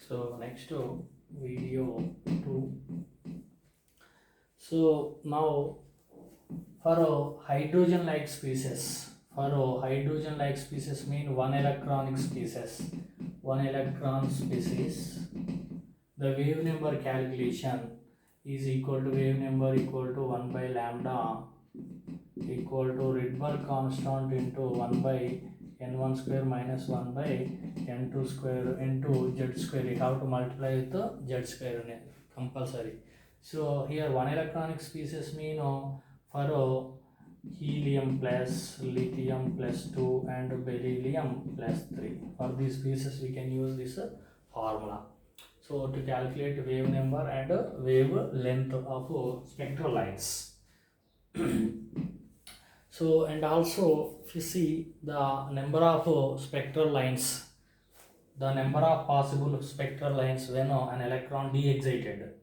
So next video 2. So now for a hydrogen like species mean one electronic species. One electron species. The wave number calculation is equal to wave number equal to 1 by lambda equal to Rydberg constant into 1 by n1 square minus 1 by n2 square into z square. You have to multiply with the z square compulsory. So here one electronic species mean for helium plus lithium plus 2 and beryllium plus 3. For these species we can use this formula. So to calculate wave number and wave length of spectral lines. So and also if you see the number of spectral lines, the number of possible spectral lines when an electron de-excited,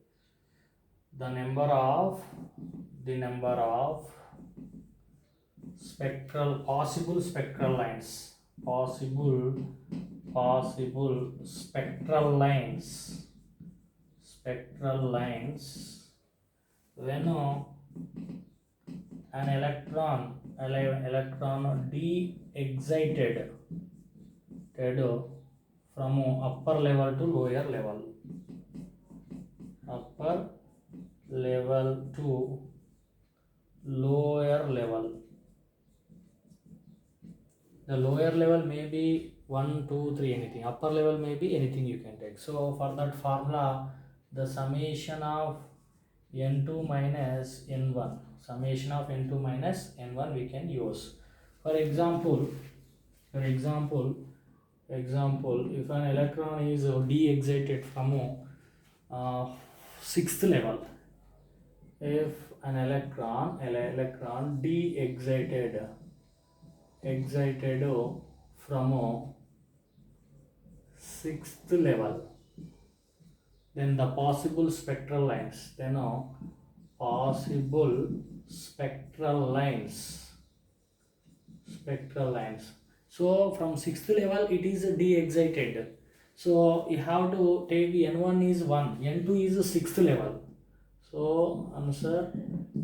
the number of possible spectral lines when an electron de-excited from upper level to lower level to lower level. The lower level may be 1, 2, 3 anything, upper level may be anything you can take. So for that formula, the summation of n2 minus n1, we can use. For example, if an electron is de-excited from 6th level, if an electron de-excited from 6th level, then the possible spectral lines, so from 6th level it is de-excited, so you have to take n1 is 1, n2 is 6th level. So answer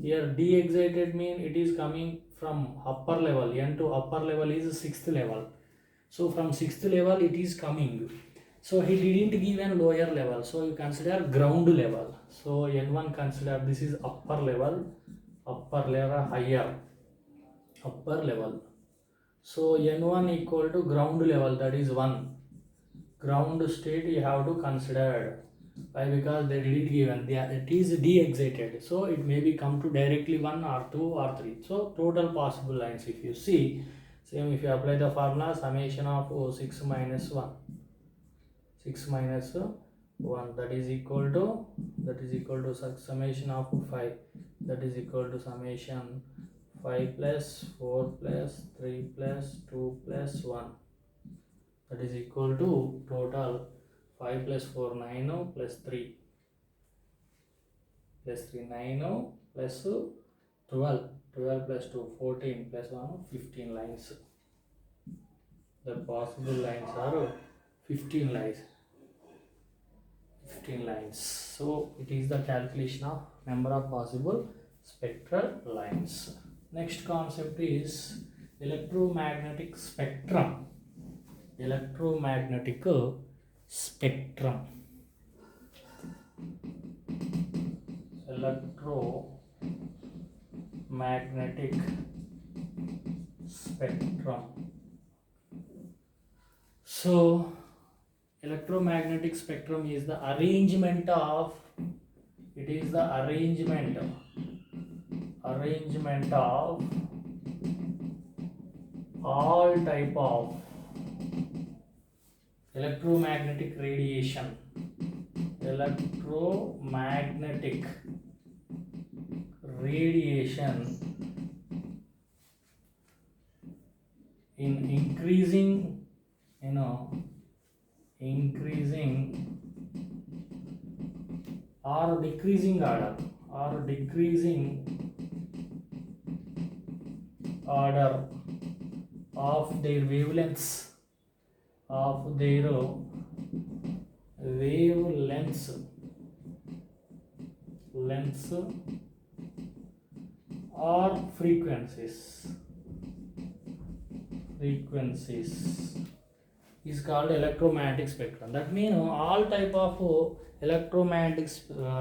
here, de-excited mean it is coming from upper level, n2 upper level is 6th level, so from 6th level it is coming. So he didn't give an lower level, so you consider ground level. So n1 consider this is upper level higher, upper level. So n1 equal to ground level, that is 1. Ground state you have to consider. Why? Because they didn't given, it is de-excited, so it may be come to directly 1 or 2 or 3. So total possible lines, if you see, same if you apply the formula, summation of 6 minus 1, that is equal to summation of 5, that is equal to summation 5 plus 4 plus 3 plus 2 plus 1, that is equal to total 5 plus 4 9 plus 3 9 plus 12 plus 2 14 plus 1 15 lines. The possible lines are 15 lines. So it is the calculation of number of possible spectral lines. Next concept is electromagnetic spectrum. Electromagnetic spectrum. So electromagnetic spectrum is the arrangement of all type of electromagnetic radiation in increasing or decreasing order of their wavelengths, wavelengths, lengths or frequencies is called electromagnetic spectrum. That means all type of electromagnetic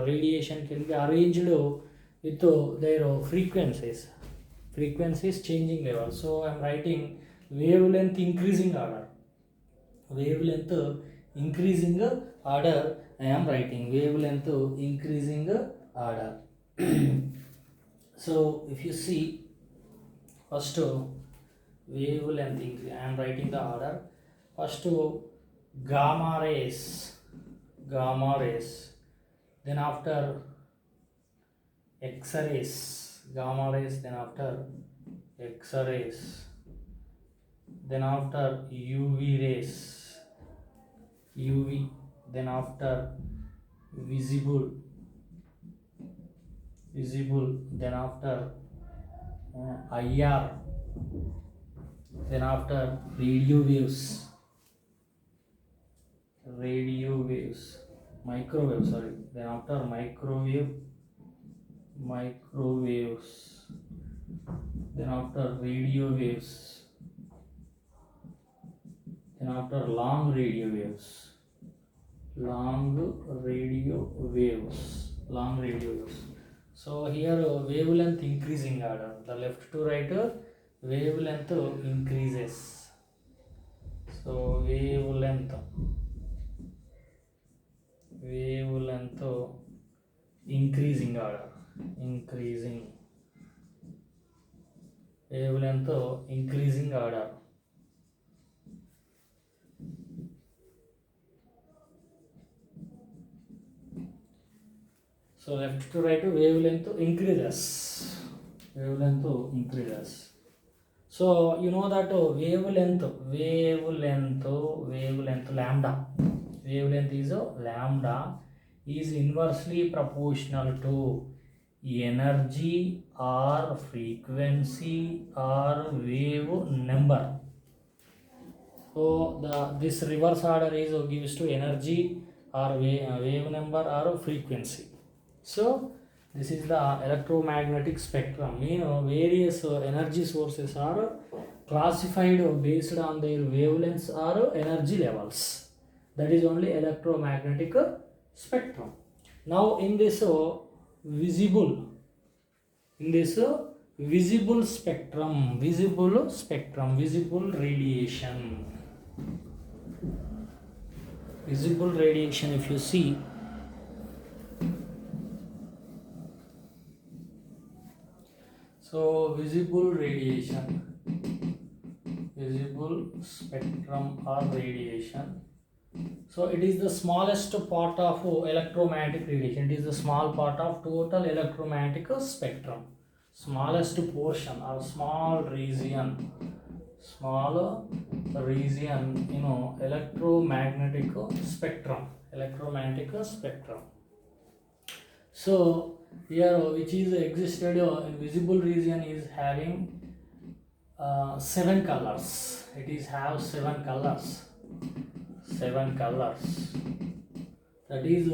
radiation can be arranged with their frequencies changing level. So I am writing wavelength increasing order. Wavelength increasing order. I am writing wavelength increasing order. So if you see, first wavelength increase, I am writing the order. First gamma rays, then after X-rays, gamma rays, then after X-rays, then after UV rays, then after visible, then after IR, then after radio waves, microwave, then after microwaves, then after radio waves, then after long radio waves. So here wavelength increasing order, the left to right wavelength increases. So wavelength increasing order, wavelength increasing order. So left to right wavelength increases. So you know that wavelength lambda. Wavelength is lambda is inversely proportional to energy or frequency or wave number. So this reverse order is gives to energy or wave number or frequency. So this is the electromagnetic spectrum. Various energy sources are classified based on their wavelengths or energy levels. That is only electromagnetic spectrum. Now in this visible spectrum, visible radiation, if you see, so visible spectrum or radiation. So it is the smallest part of electromagnetic radiation. It is the small part of total electromagnetic spectrum. Smallest portion or small region, electromagnetic spectrum. So here which is existed in visible region is having 7 colors. It is have 7 colors. That is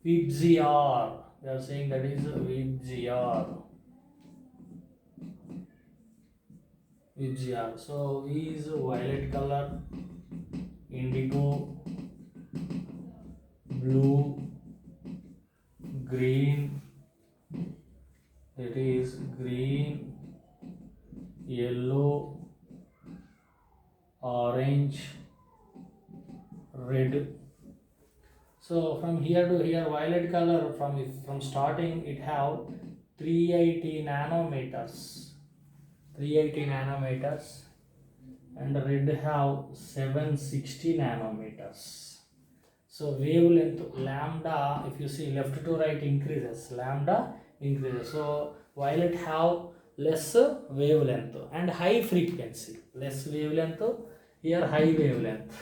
VIBGYOR. We are saying that is VIBGYOR. So V is violet color, indigo, blue, green, that is green, yellow, orange, red. So from here to here, violet color from starting it have 380 nanometers, and red have 760 nanometers. So wavelength lambda, if you see left to right increases, So violet have less wavelength and high frequency. Less wavelength, here high wavelength.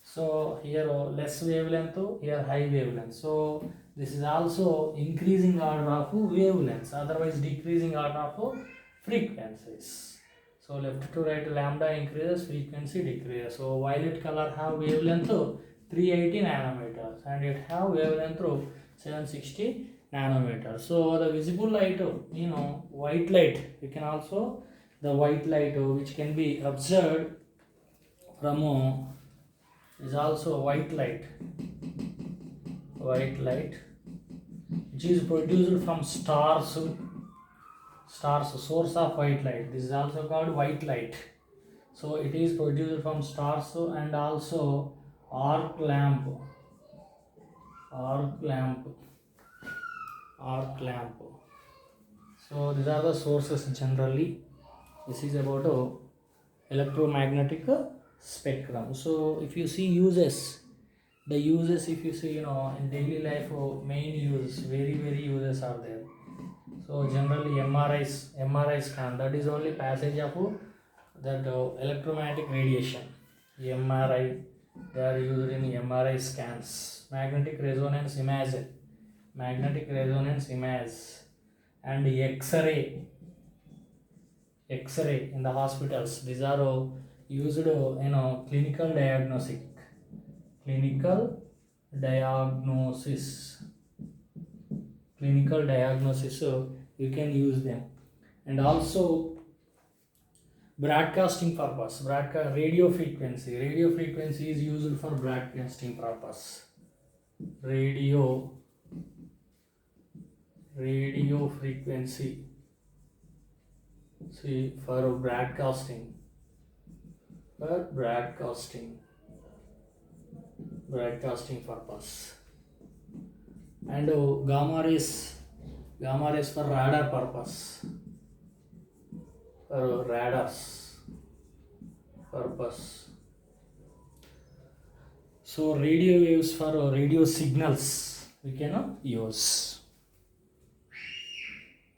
So here less wavelength, here high wavelength. So this is also increasing order of wavelengths, otherwise decreasing order of frequencies. So So left to right lambda increases, frequency decreases. So violet color have wavelength 380 nanometers and it have wavelength 760 nanometers. So the visible light, white light, we can also the white light which can be observed from is also white light which is produced from stars, source of white light. This is also called white light. So it is produced from stars and also arc lamp. So these are the sources generally. This is about electromagnetic spectrum. So if you see uses, the uses, if you see in daily life, main uses, very uses are there. So generally MRI scan, that is only passage of that electromagnetic radiation. MRI, they are used in MRI scans. Magnetic resonance image and X-ray in the hospitals. These are used clinical diagnosis, so you can use them. And also broadcasting purpose, radio frequency is used for broadcasting purpose. Radio frequency, see, for broadcasting purpose. And gamma rays for radar purpose, for radars purpose. So radio waves for radio signals we can use.